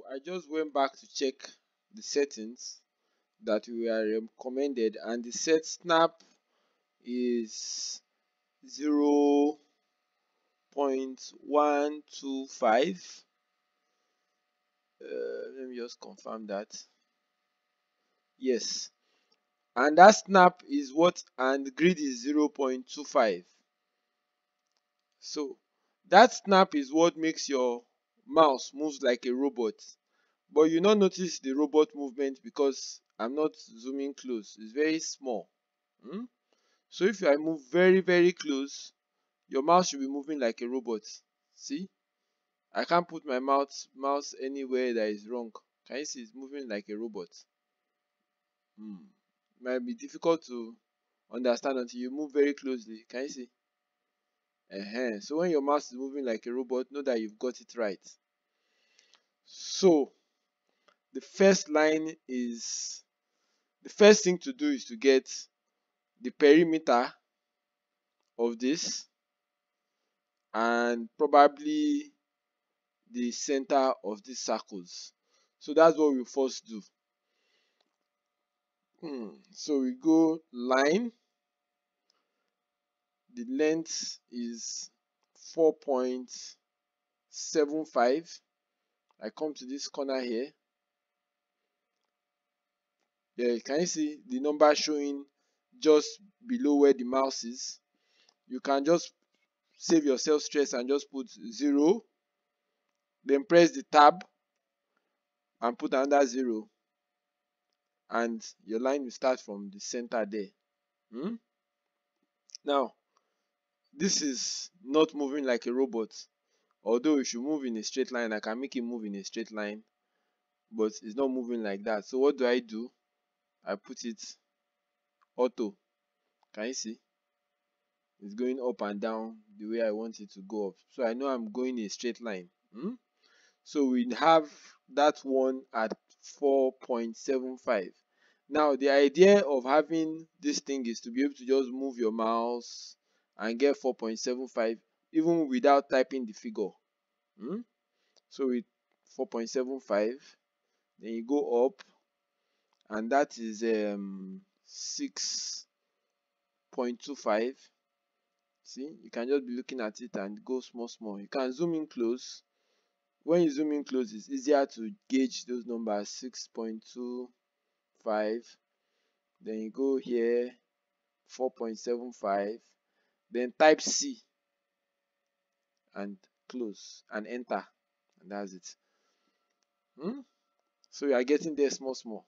I just went back to check the settings that we are recommended, and the set snap is 0.125. Let me just confirm that. Yes, and that snap is what, and the grid is 0.25. So that snap is what makes your mouse moves like a robot, but you not notice the robot movement because I'm not zooming close. It's very small. So if I move very close, your mouse should be moving like a robot. See, I can't put my mouse anywhere that is wrong. Can you see it's moving like a robot? Might be difficult to understand until you move very closely. Can you see? So when your mouse is moving like a robot, know that you've got it right. So the first thing to do is to get the perimeter of this and probably the center of these circles. So that's what we first do. So we go line. The length is 4.75. I come to this corner here. There, can you see the number showing just below where the mouse is? You can just save yourself stress and just put 0, then press the tab and put another 0, and your line will start from the center there. Now this is not moving like a robot, although it should move in a straight line. I can make it move in a straight line, but it's not moving like that. So what do? I put it auto. Can you see? It's going up and down the way I want it to go up. So I know I'm going in a straight line. So we have that one at 4.75. Now the idea of having this thing is to be able to just move your mouse and get 4.75 even without typing the figure. So with 4.75, then you go up, and that is 6.25. See, you can just be looking at it and go small. You can zoom in close. When you zoom in close, it's easier to gauge those numbers. 6.25. Then you go here, 4.75. Then type C and close and enter, and that's it. So you are getting there small.